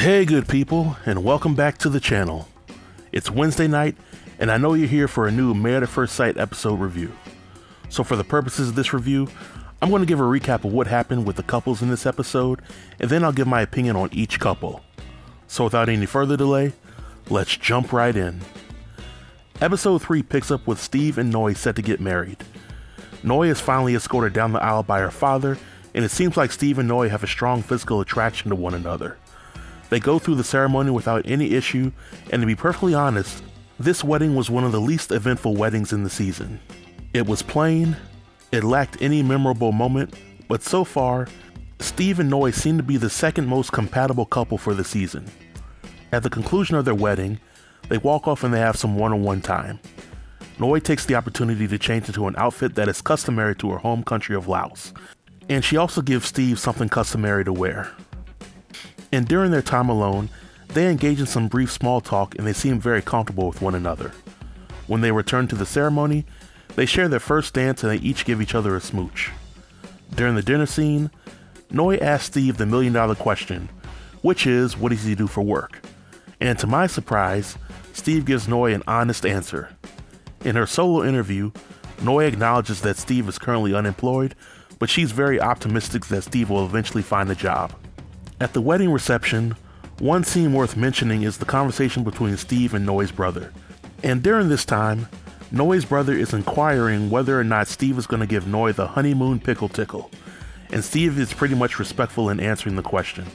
Hey good people, and welcome back to the channel. It's Wednesday night, and I know you're here for a new Married at First Sight episode review. So for the purposes of this review, I'm going to give a recap of what happened with the couples in this episode, and then I'll give my opinion on each couple. So without any further delay, let's jump right in. Episode 3 picks up with Steve and Noi set to get married. Noi is finally escorted down the aisle by her father, and it seems like Steve and Noi have a strong physical attraction to one another. They go through the ceremony without any issue, and to be perfectly honest, this wedding was one of the least eventful weddings in the season. It was plain, it lacked any memorable moment, but so far, Steve and Noi seem to be the second most compatible couple for the season. At the conclusion of their wedding, they walk off and they have some one-on-one time. Noi takes the opportunity to change into an outfit that is customary to her home country of Laos, and she also gives Steve something customary to wear. And during their time alone, they engage in some brief small talk and they seem very comfortable with one another. When they return to the ceremony, they share their first dance and they each give each other a smooch. During the dinner scene, Noi asks Steve the million-dollar question, which is, what does he do for work? And to my surprise, Steve gives Noi an honest answer. In her solo interview, Noi acknowledges that Steve is currently unemployed, but she's very optimistic that Steve will eventually find a job. At the wedding reception, one scene worth mentioning is the conversation between Steve and Noi's brother. And during this time, Noi's brother is inquiring whether or not Steve is going to give Noi the honeymoon pickle tickle, and Steve is pretty much respectful in answering the question,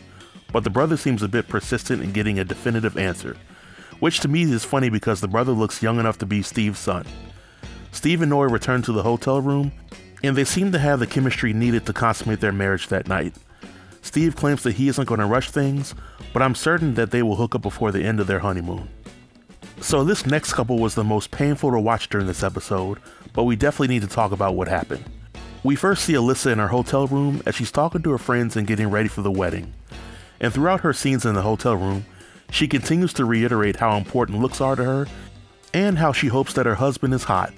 but the brother seems a bit persistent in getting a definitive answer, which to me is funny because the brother looks young enough to be Steve's son. Steve and Noi return to the hotel room, and they seem to have the chemistry needed to consummate their marriage that night. Steve claims that he isn't going to rush things, but I'm certain that they will hook up before the end of their honeymoon. So this next couple was the most painful to watch during this episode, but we definitely need to talk about what happened. We first see Alyssa in her hotel room as she's talking to her friends and getting ready for the wedding. And throughout her scenes in the hotel room, she continues to reiterate how important looks are to her and how she hopes that her husband is hot.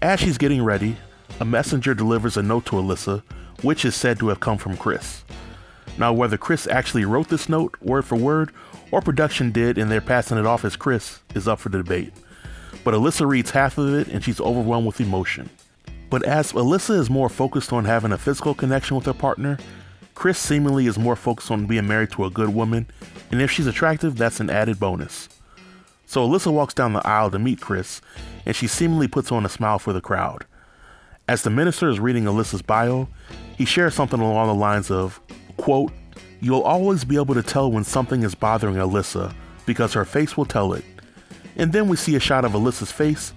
As she's getting ready, a messenger delivers a note to Alyssa, which is said to have come from Chris. Now, whether Chris actually wrote this note word for word, or production did and they're passing it off as Chris, is up for debate. But Alyssa reads half of it and she's overwhelmed with emotion. But as Alyssa is more focused on having a physical connection with her partner, Chris seemingly is more focused on being married to a good woman, and if she's attractive, that's an added bonus. So Alyssa walks down the aisle to meet Chris, and she seemingly puts on a smile for the crowd. As the minister is reading Alyssa's bio, he shares something along the lines of, quote, "You'll always be able to tell when something is bothering Alyssa because her face will tell it." And then we see a shot of Alyssa's face,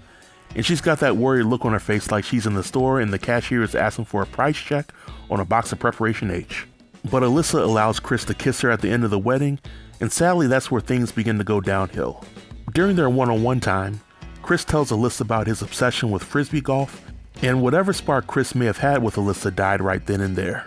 and she's got that worried look on her face like she's in the store and the cashier is asking for a price check on a box of Preparation H. But Alyssa allows Chris to kiss her at the end of the wedding, and sadly that's where things begin to go downhill. During their one-on-one time, Chris tells Alyssa about his obsession with frisbee golf, and whatever spark Chris may have had with Alyssa died right then and there.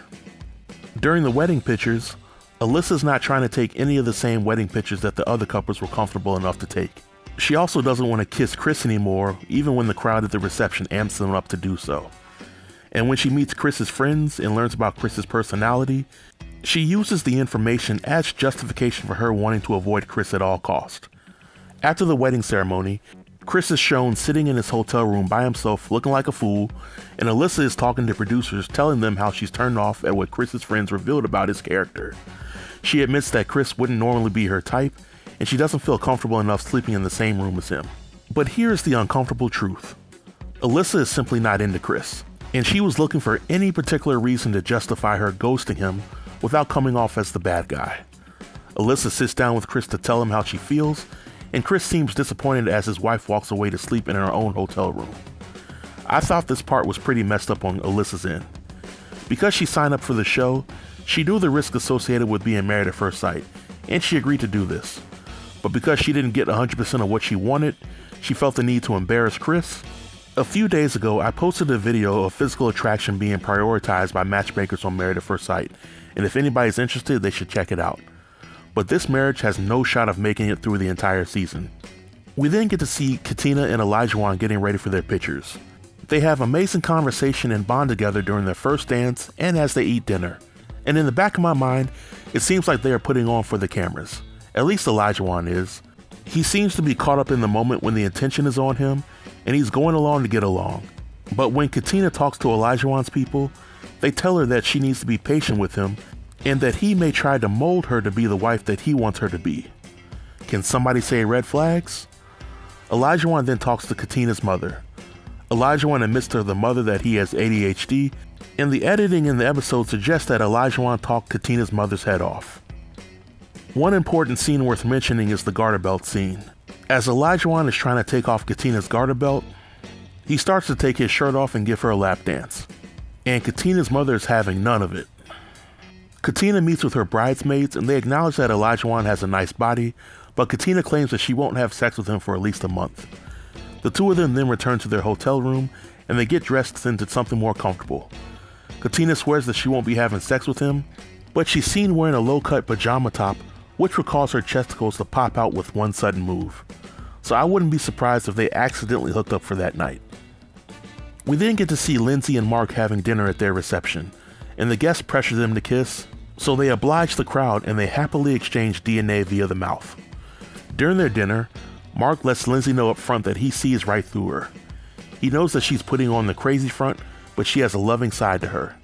During the wedding pictures, Alyssa's not trying to take any of the same wedding pictures that the other couples were comfortable enough to take. She also doesn't want to kiss Chris anymore, even when the crowd at the reception amps them up to do so. And when she meets Chris's friends and learns about Chris's personality, she uses the information as justification for her wanting to avoid Chris at all costs. After the wedding ceremony, Chris is shown sitting in his hotel room by himself looking like a fool, and Alyssa is talking to producers telling them how she's turned off at what Chris's friends revealed about his character. She admits that Chris wouldn't normally be her type, and she doesn't feel comfortable enough sleeping in the same room as him. But here's the uncomfortable truth. Alyssa is simply not into Chris, and she was looking for any particular reason to justify her ghosting him without coming off as the bad guy. Alyssa sits down with Chris to tell him how she feels, and Chris seems disappointed as his wife walks away to sleep in her own hotel room. I thought this part was pretty messed up on Alyssa's end. Because she signed up for the show, she knew the risk associated with being married at first sight, and she agreed to do this. But because she didn't get 100% of what she wanted, she felt the need to embarrass Chris. A few days ago, I posted a video of physical attraction being prioritized by matchmakers on Married at First Sight, and if anybody's interested, they should check it out. But this marriage has no shot of making it through the entire season. We then get to see Katina and Elijah getting ready for their pictures. They have amazing conversation and bond together during their first dance and as they eat dinner. And in the back of my mind, it seems like they are putting on for the cameras. At least Olajuwon is. He seems to be caught up in the moment when the attention is on him, and he's going along to get along. But when Katina talks to Olajuwon's people, they tell her that she needs to be patient with him and that he may try to mold her to be the wife that he wants her to be. Can somebody say red flags? Olajuwon then talks to Katina's mother. Olajuwon admits to the mother that he has ADHD, and the editing in the episode suggests that Olajuwon talked Katina's mother's head off. One important scene worth mentioning is the garter belt scene. As Olajuwon is trying to take off Katina's garter belt, he starts to take his shirt off and give her a lap dance. And Katina's mother is having none of it. Katina meets with her bridesmaids and they acknowledge that Olajuwon has a nice body, but Katina claims that she won't have sex with him for at least a month. The two of them then return to their hotel room and they get dressed into something more comfortable. Katina swears that she won't be having sex with him, but she's seen wearing a low-cut pajama top, which would cause her chesticles to pop out with one sudden move. So I wouldn't be surprised if they accidentally hooked up for that night. We then get to see Lindsay and Mark having dinner at their reception, and the guests pressure them to kiss, so they oblige the crowd and they happily exchange DNA via the mouth. During their dinner, Mark lets Lindsay know up front that he sees right through her. He knows that she's putting on the crazy front, but she has a loving side to her.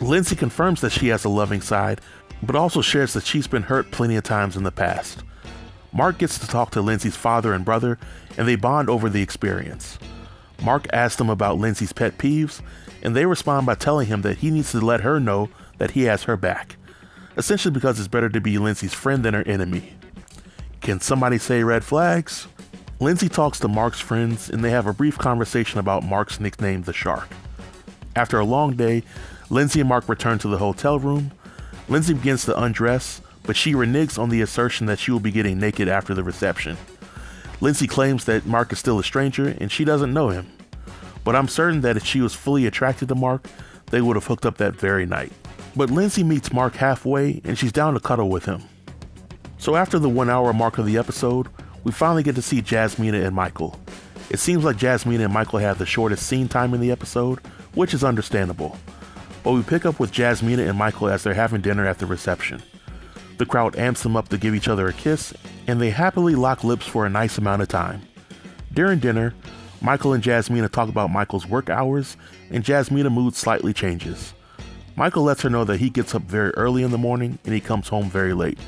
Lindsay confirms that she has a loving side, but also shares that she's been hurt plenty of times in the past. Mark gets to talk to Lindsay's father and brother, and they bond over the experience. Mark asks them about Lindsay's pet peeves, and they respond by telling him that he needs to let her know that he has her back, essentially because it's better to be Lindsay's friend than her enemy. Can somebody say red flags? Lindsay talks to Mark's friends, and they have a brief conversation about Mark's nickname, the Shark. After a long day, Lindsay and Mark return to the hotel room. Lindsay begins to undress, but she reneges on the assertion that she will be getting naked after the reception. Lindsay claims that Mark is still a stranger and she doesn't know him. But I'm certain that if she was fully attracted to Mark, they would have hooked up that very night. But Lindsay meets Mark halfway and she's down to cuddle with him. So after the 1 hour mark of the episode, we finally get to see Jasmina and Michael. It seems like Jasmina and Michael have the shortest scene time in the episode, which is understandable. But we pick up with Jasmina and Michael as they're having dinner at the reception. The crowd amps them up to give each other a kiss, and they happily lock lips for a nice amount of time. During dinner, Michael and Jasmina talk about Michael's work hours, and Jasmina's mood slightly changes. Michael lets her know that he gets up very early in the morning and he comes home very late,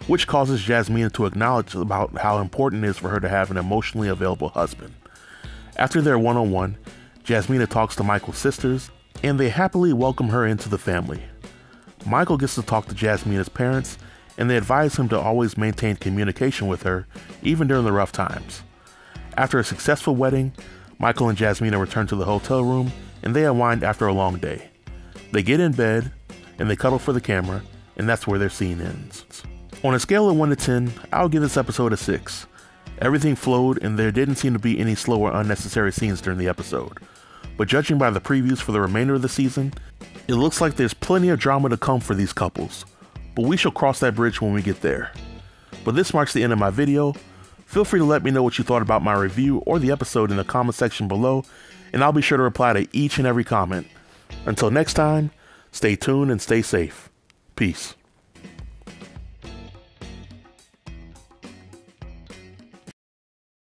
which causes Jasmina to acknowledge about how important it is for her to have an emotionally available husband. After their one-on-one, Jasmina talks to Michael's sisters, and they happily welcome her into the family. Michael gets to talk to Jasmina's parents, and they advise him to always maintain communication with her, even during the rough times. After a successful wedding, Michael and Jasmina return to the hotel room, and they unwind after a long day. They get in bed, and they cuddle for the camera, and that's where their scene ends. On a scale of 1 to 10, I'll give this episode a 6. Everything flowed, and there didn't seem to be any slow or unnecessary scenes during the episode. But judging by the previews for the remainder of the season, it looks like there's plenty of drama to come for these couples, but we shall cross that bridge when we get there. But this marks the end of my video. Feel free to let me know what you thought about my review or the episode in the comment section below, and I'll be sure to reply to each and every comment. Until next time, stay tuned and stay safe. Peace.